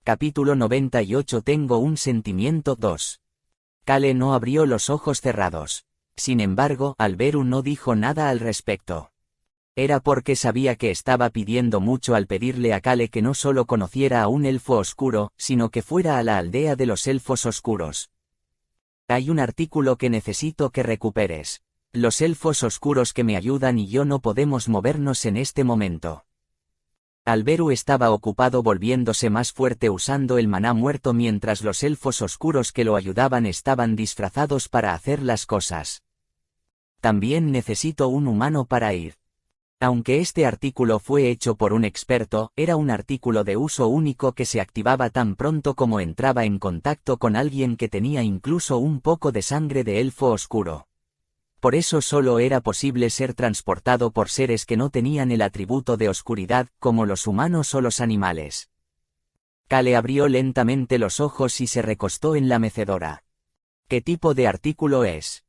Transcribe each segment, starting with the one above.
Capítulo 98. Tengo un sentimiento 2. Kale no abrió los ojos cerrados. Sin embargo, Alberu no dijo nada al respecto. Era porque sabía que estaba pidiendo mucho al pedirle a Kale que no solo conociera a un elfo oscuro, sino que fuera a la aldea de los elfos oscuros. Hay un artículo que necesito que recuperes. Los elfos oscuros que me ayudan y yo no podemos movernos en este momento. Alberu estaba ocupado volviéndose más fuerte usando el maná muerto mientras los elfos oscuros que lo ayudaban estaban disfrazados para hacer las cosas. También necesito un humano para ir. Aunque este artículo fue hecho por un experto, era un artículo de uso único que se activaba tan pronto como entraba en contacto con alguien que tenía incluso un poco de sangre de elfo oscuro. Por eso solo era posible ser transportado por seres que no tenían el atributo de oscuridad, como los humanos o los animales. Kale abrió lentamente los ojos y se recostó en la mecedora. ¿Qué tipo de artículo es?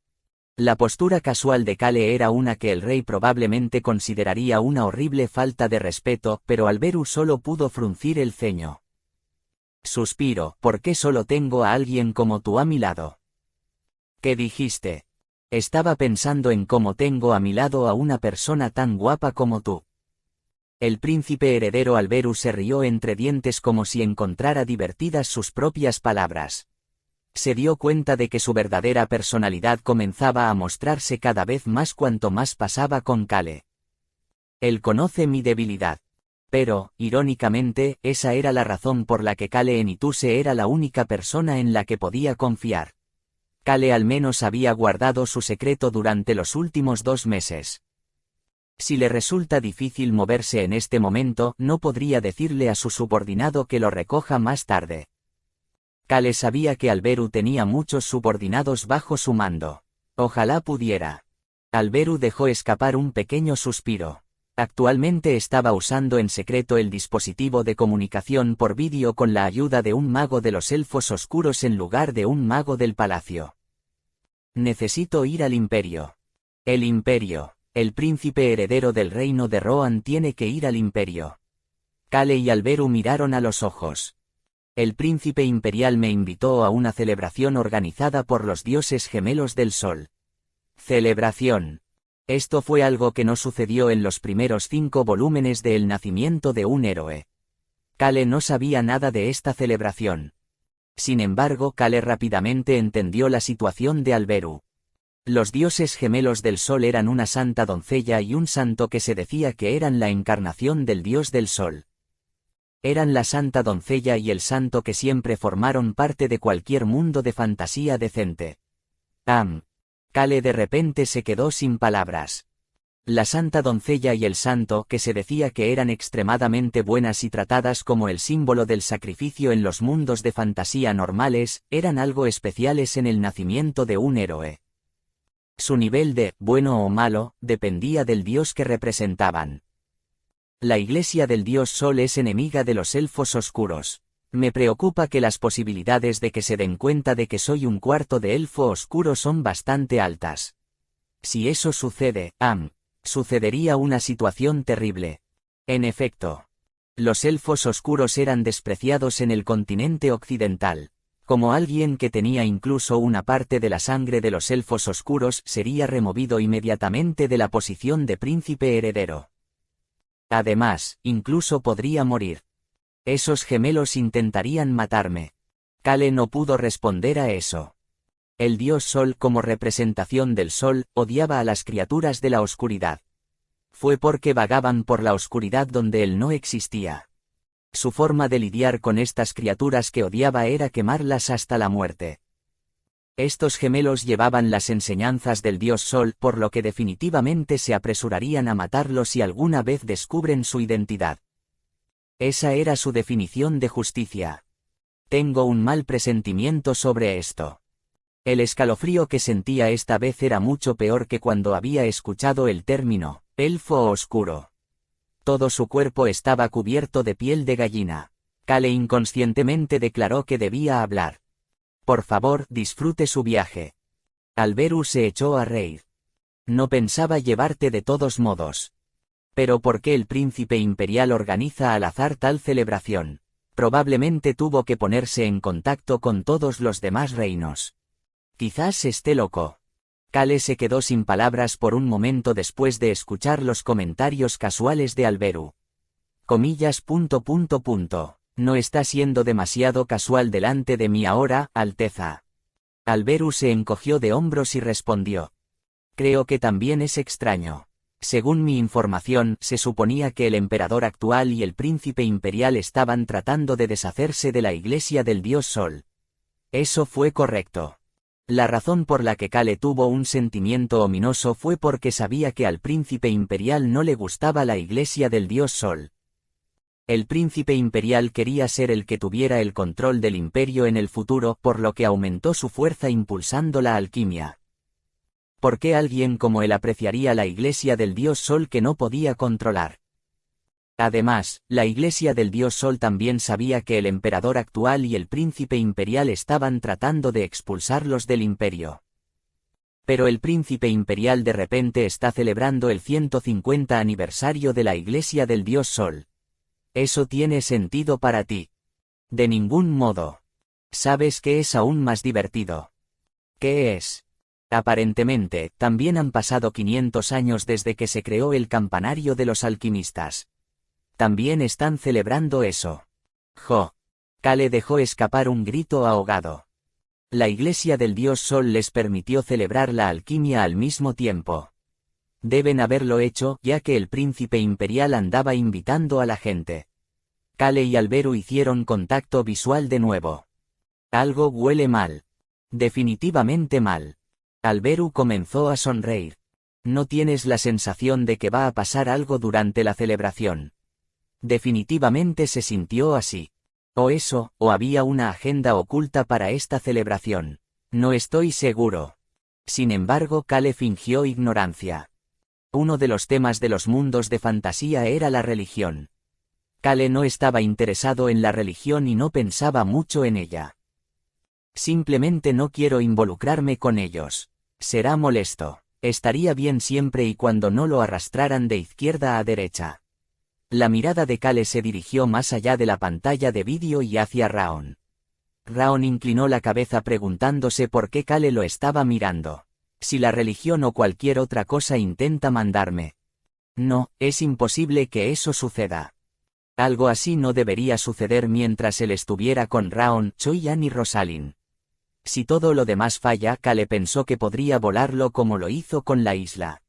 La postura casual de Kale era una que el rey probablemente consideraría una horrible falta de respeto, pero Alberu solo pudo fruncir el ceño. Suspiro, ¿por qué solo tengo a alguien como tú a mi lado? ¿Qué dijiste? Estaba pensando en cómo tengo a mi lado a una persona tan guapa como tú. El príncipe heredero Alberu se rió entre dientes como si encontrara divertidas sus propias palabras. Se dio cuenta de que su verdadera personalidad comenzaba a mostrarse cada vez más cuanto más pasaba con Kale. Él conoce mi debilidad. Pero, irónicamente, esa era la razón por la que Kale Enituse era la única persona en la que podía confiar. Kale al menos había guardado su secreto durante los últimos 2 meses. Si le resulta difícil moverse en este momento, no podría decirle a su subordinado que lo recoja más tarde. Kale sabía que Alberu tenía muchos subordinados bajo su mando. Ojalá pudiera. Alberu dejó escapar un pequeño suspiro. Actualmente estaba usando en secreto el dispositivo de comunicación por vídeo con la ayuda de un mago de los elfos oscuros en lugar de un mago del palacio. Necesito ir al imperio. El imperio. El príncipe heredero del reino de Rohan tiene que ir al imperio. Kale y Alberu miraron a los ojos. El príncipe imperial me invitó a una celebración organizada por los dioses gemelos del sol. Celebración. Esto fue algo que no sucedió en los primeros 5 volúmenes de El nacimiento de un héroe. Kale no sabía nada de esta celebración. Sin embargo, Kale rápidamente entendió la situación de Alberu. Los dioses gemelos del sol eran una santa doncella y un santo que se decía que eran la encarnación del dios del sol. Eran la santa doncella y el santo que siempre formaron parte de cualquier mundo de fantasía decente. Kale de repente se quedó sin palabras. La santa doncella y el santo, que se decía que eran extremadamente buenas y tratadas como el símbolo del sacrificio en los mundos de fantasía normales, eran algo especiales en el nacimiento de un héroe. Su nivel de bueno o malo dependía del dios que representaban. La iglesia del dios Sol es enemiga de los elfos oscuros. Me preocupa que las posibilidades de que se den cuenta de que soy un cuarto de elfo oscuro son bastante altas. Si eso sucede, sucedería una situación terrible. En efecto, los elfos oscuros eran despreciados en el continente occidental. Como alguien que tenía incluso una parte de la sangre de los elfos oscuros sería removido inmediatamente de la posición de príncipe heredero. Además, incluso podría morir. Esos gemelos intentarían matarme. Kale no pudo responder a eso. El dios Sol, como representación del sol, odiaba a las criaturas de la oscuridad. Fue porque vagaban por la oscuridad donde él no existía. Su forma de lidiar con estas criaturas que odiaba era quemarlas hasta la muerte. Estos gemelos llevaban las enseñanzas del dios Sol, por lo que definitivamente se apresurarían a matarlos si alguna vez descubren su identidad. Esa era su definición de justicia. Tengo un mal presentimiento sobre esto. El escalofrío que sentía esta vez era mucho peor que cuando había escuchado el término elfo oscuro. Todo su cuerpo estaba cubierto de piel de gallina. Kale inconscientemente declaró que debía hablar. Por favor, disfrute su viaje. Alberu se echó a reír. No pensaba llevarte de todos modos. Pero ¿por qué el príncipe imperial organiza al azar tal celebración? Probablemente tuvo que ponerse en contacto con todos los demás reinos. Quizás esté loco. Kale se quedó sin palabras por un momento después de escuchar los comentarios casuales de Alberu. Comillas. No está siendo demasiado casual delante de mí ahora, Alteza. Alberu se encogió de hombros y respondió. Creo que también es extraño. Según mi información, se suponía que el emperador actual y el príncipe imperial estaban tratando de deshacerse de la iglesia del dios Sol. Eso fue correcto. La razón por la que Kale tuvo un sentimiento ominoso fue porque sabía que al príncipe imperial no le gustaba la iglesia del dios Sol. El príncipe imperial quería ser el que tuviera el control del imperio en el futuro, por lo que aumentó su fuerza impulsando la alquimia. ¿Por qué alguien como él apreciaría la iglesia del dios Sol que no podía controlar? Además, la iglesia del dios Sol también sabía que el emperador actual y el príncipe imperial estaban tratando de expulsarlos del imperio. Pero el príncipe imperial de repente está celebrando el 150 aniversario de la iglesia del dios Sol. ¿Eso tiene sentido para ti? De ningún modo. ¿Sabes qué es aún más divertido? ¿Qué es? Aparentemente, también han pasado 500 años desde que se creó el campanario de los alquimistas. También están celebrando eso. ¡Jo! Kale dejó escapar un grito ahogado. La iglesia del dios Sol les permitió celebrar la alquimia al mismo tiempo. Deben haberlo hecho, ya que el príncipe imperial andaba invitando a la gente. Kale y Alberu hicieron contacto visual de nuevo. Algo huele mal. Definitivamente mal. Alberu comenzó a sonreír. No tienes la sensación de que va a pasar algo durante la celebración. Definitivamente se sintió así. O eso, o había una agenda oculta para esta celebración. No estoy seguro. Sin embargo, Kale fingió ignorancia. Uno de los temas de los mundos de fantasía era la religión. Kale no estaba interesado en la religión y no pensaba mucho en ella. Simplemente no quiero involucrarme con ellos. Será molesto. Estaría bien siempre y cuando no lo arrastraran de izquierda a derecha. La mirada de Kale se dirigió más allá de la pantalla de vídeo y hacia Raon. Raon inclinó la cabeza preguntándose por qué Kale lo estaba mirando. Si la religión o cualquier otra cosa intenta mandarme. No, es imposible que eso suceda. Algo así no debería suceder mientras él estuviera con Raon, Choyan y Rosalind. Si todo lo demás falla, Kale pensó que podría volarlo como lo hizo con la isla.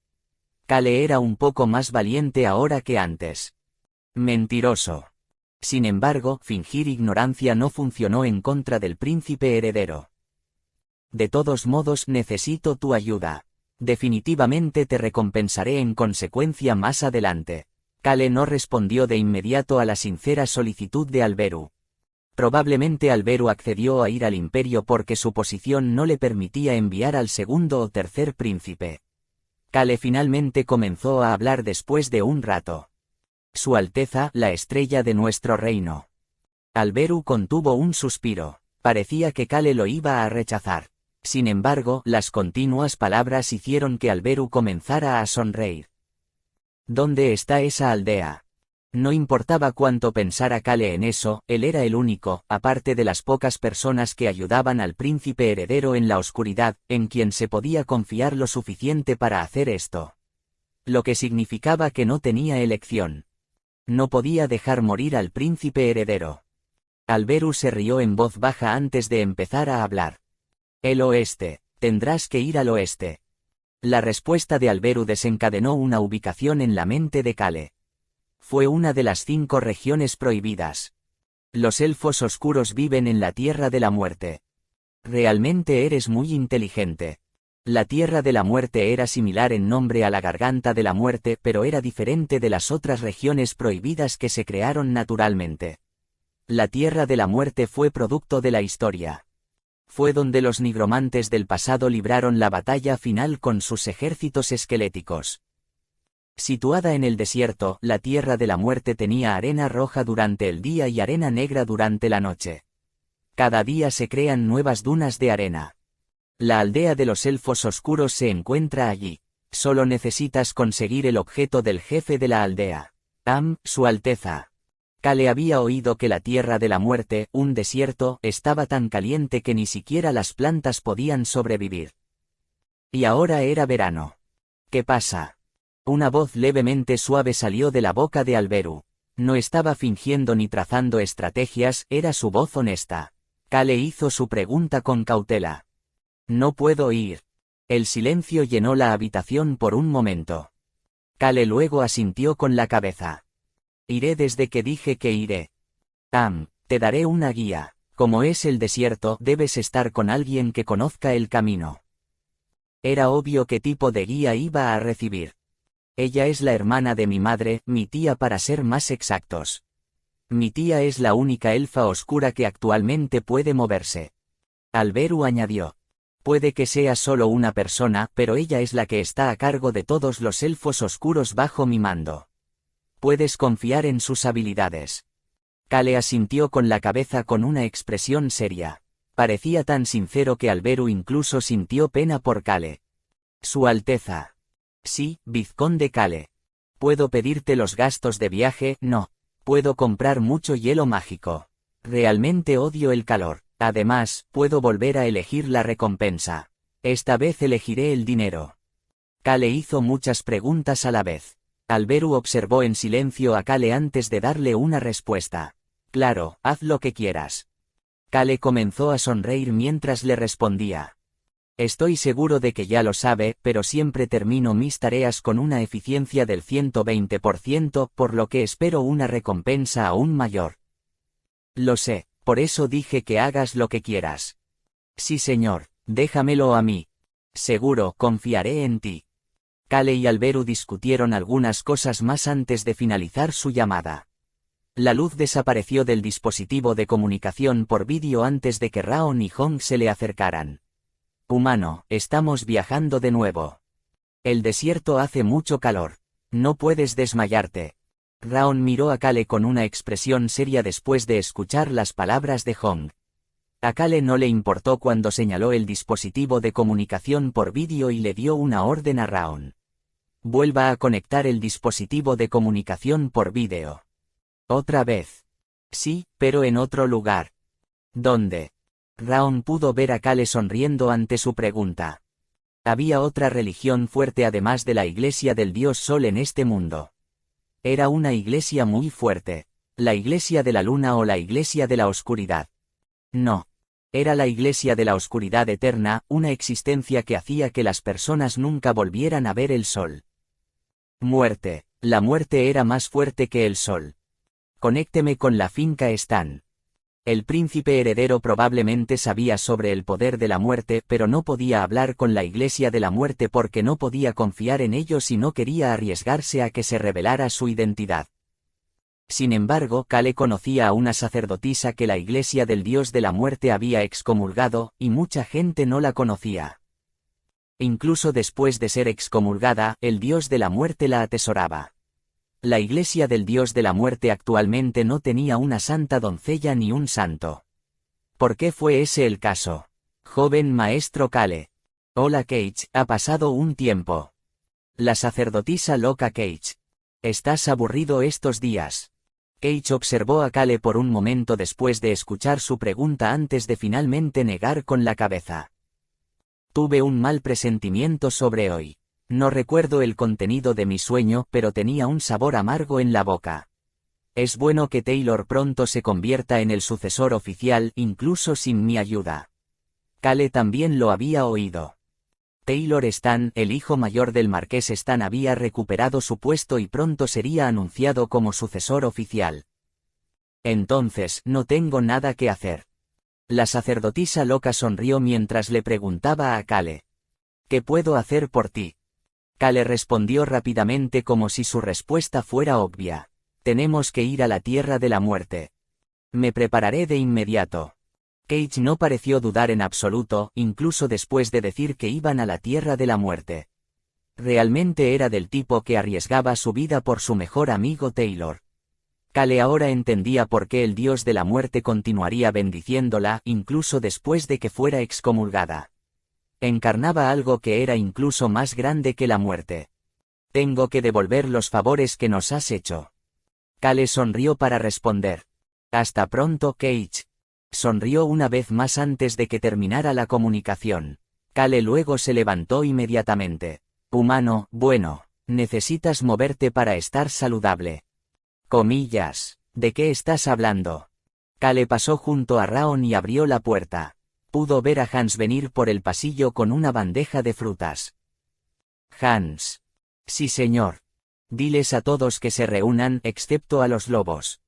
Kale era un poco más valiente ahora que antes. Mentiroso. Sin embargo, fingir ignorancia no funcionó en contra del príncipe heredero. De todos modos, necesito tu ayuda. Definitivamente te recompensaré en consecuencia más adelante. Kale no respondió de inmediato a la sincera solicitud de Alberu. Probablemente Alberu accedió a ir al imperio porque su posición no le permitía enviar al segundo o tercer príncipe. Kale finalmente comenzó a hablar después de un rato. Su Alteza, la estrella de nuestro reino. Alberu contuvo un suspiro. Parecía que Kale lo iba a rechazar. Sin embargo, las continuas palabras hicieron que Alberu comenzara a sonreír. ¿Dónde está esa aldea? No importaba cuánto pensara Kale en eso, él era el único, aparte de las pocas personas que ayudaban al príncipe heredero en la oscuridad, en quien se podía confiar lo suficiente para hacer esto. Lo que significaba que no tenía elección. No podía dejar morir al príncipe heredero. Alberu se rió en voz baja antes de empezar a hablar. El oeste. Tendrás que ir al oeste. La respuesta de Alberu desencadenó una ubicación en la mente de Kale. Fue una de las 5 regiones prohibidas. Los elfos oscuros viven en la Tierra de la Muerte. Realmente eres muy inteligente. La Tierra de la Muerte era similar en nombre a la Garganta de la Muerte, pero era diferente de las otras regiones prohibidas que se crearon naturalmente. La Tierra de la Muerte fue producto de la historia. Fue donde los nigromantes del pasado libraron la batalla final con sus ejércitos esqueléticos. Situada en el desierto, la Tierra de la Muerte tenía arena roja durante el día y arena negra durante la noche. Cada día se crean nuevas dunas de arena. La aldea de los elfos oscuros se encuentra allí. Solo necesitas conseguir el objeto del jefe de la aldea. Su Alteza. Kale había oído que la tierra de la muerte, un desierto, estaba tan caliente que ni siquiera las plantas podían sobrevivir. Y ahora era verano. ¿Qué pasa? Una voz levemente suave salió de la boca de Alberu. No estaba fingiendo ni trazando estrategias, era su voz honesta. Kale hizo su pregunta con cautela. No puedo ir. El silencio llenó la habitación por un momento. Kale luego asintió con la cabeza. Iré desde que dije que iré. Te daré una guía. Como es el desierto, debes estar con alguien que conozca el camino. Era obvio qué tipo de guía iba a recibir. Ella es la hermana de mi madre, mi tía para ser más exactos. Mi tía es la única elfa oscura que actualmente puede moverse. Alberu añadió. Puede que sea solo una persona, pero ella es la que está a cargo de todos los elfos oscuros bajo mi mando. Puedes confiar en sus habilidades. Kale asintió con la cabeza con una expresión seria. Parecía tan sincero que Alberu incluso sintió pena por Kale. Su Alteza. Sí, vizconde Kale. ¿Puedo pedirte los gastos de viaje? No. Puedo comprar mucho hielo mágico. Realmente odio el calor. Además, puedo volver a elegir la recompensa. Esta vez elegiré el dinero. Kale hizo muchas preguntas a la vez. Alberu observó en silencio a Kale antes de darle una respuesta. Claro, haz lo que quieras. Kale comenzó a sonreír mientras le respondía. Estoy seguro de que ya lo sabe, pero siempre termino mis tareas con una eficiencia del 120%, por lo que espero una recompensa aún mayor. Lo sé, por eso dije que hagas lo que quieras. Sí señor, déjamelo a mí. Seguro, confiaré en ti. Kale y Alberu discutieron algunas cosas más antes de finalizar su llamada. La luz desapareció del dispositivo de comunicación por vídeo antes de que Raon y Hong se le acercaran. Humano, estamos viajando de nuevo. El desierto hace mucho calor. No puedes desmayarte. Raon miró a Kale con una expresión seria después de escuchar las palabras de Hong. A Kale no le importó cuando señaló el dispositivo de comunicación por vídeo y le dio una orden a Raon. Vuelva a conectar el dispositivo de comunicación por vídeo. Otra vez. Sí, pero en otro lugar. ¿Dónde? Raon pudo ver a Kale sonriendo ante su pregunta. Había otra religión fuerte además de la iglesia del dios Sol en este mundo. Era una iglesia muy fuerte. La iglesia de la luna o la iglesia de la oscuridad. No. Era la iglesia de la oscuridad eterna, una existencia que hacía que las personas nunca volvieran a ver el sol. Muerte. La muerte era más fuerte que el sol. Conécteme con la finca Stan. El príncipe heredero probablemente sabía sobre el poder de la muerte, pero no podía hablar con la iglesia de la muerte porque no podía confiar en ellos y no quería arriesgarse a que se revelara su identidad. Sin embargo, Kale conocía a una sacerdotisa que la iglesia del dios de la muerte había excomulgado, y mucha gente no la conocía. Incluso después de ser excomulgada, el dios de la muerte la atesoraba. La iglesia del dios de la muerte actualmente no tenía una santa doncella ni un santo. ¿Por qué fue ese el caso? Joven maestro Kale. Hola Cage, ha pasado un tiempo. La sacerdotisa loca Cage. ¿Estás aburrido estos días? Cage observó a Kale por un momento después de escuchar su pregunta antes de finalmente negar con la cabeza. Tuve un mal presentimiento sobre hoy. No recuerdo el contenido de mi sueño, pero tenía un sabor amargo en la boca. Es bueno que Taylor pronto se convierta en el sucesor oficial, incluso sin mi ayuda. Kale también lo había oído. Taylor Stan, el hijo mayor del marqués Stan, había recuperado su puesto y pronto sería anunciado como sucesor oficial. Entonces, no tengo nada que hacer. La sacerdotisa loca sonrió mientras le preguntaba a Kale. ¿Qué puedo hacer por ti? Kale respondió rápidamente como si su respuesta fuera obvia. Tenemos que ir a la tierra de la muerte. Me prepararé de inmediato. Cage no pareció dudar en absoluto, incluso después de decir que iban a la tierra de la muerte. Realmente era del tipo que arriesgaba su vida por su mejor amigo Taylor. Kale ahora entendía por qué el dios de la muerte continuaría bendiciéndola, incluso después de que fuera excomulgada. Encarnaba algo que era incluso más grande que la muerte. Tengo que devolver los favores que nos has hecho. Kale sonrió para responder. Hasta pronto, Cage. Sonrió una vez más antes de que terminara la comunicación. Kale luego se levantó inmediatamente. Humano, bueno, necesitas moverte para estar saludable. Comillas, ¿de qué estás hablando? Kale pasó junto a Raon y abrió la puerta. Pudo ver a Hans venir por el pasillo con una bandeja de frutas. Hans. Sí, señor. Diles a todos que se reúnan, excepto a los lobos.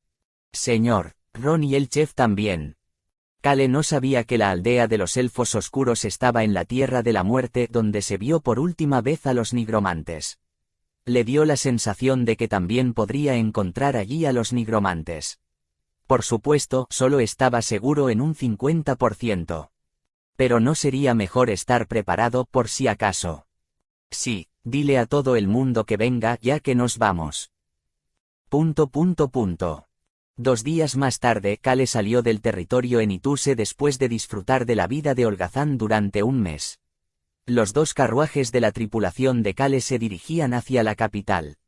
Señor, Ron y el chef también. Kale no sabía que la aldea de los elfos oscuros estaba en la Tierra de la Muerte donde se vio por última vez a los nigromantes. Le dio la sensación de que también podría encontrar allí a los nigromantes. Por supuesto, solo estaba seguro en un 50%. Pero ¿no sería mejor estar preparado por si acaso? Sí, dile a todo el mundo que venga ya que nos vamos. 2 días más tarde, Kale salió del territorio en Ituse después de disfrutar de la vida de holgazán durante un mes. Los 2 carruajes de la tripulación de Kale se dirigían hacia la capital.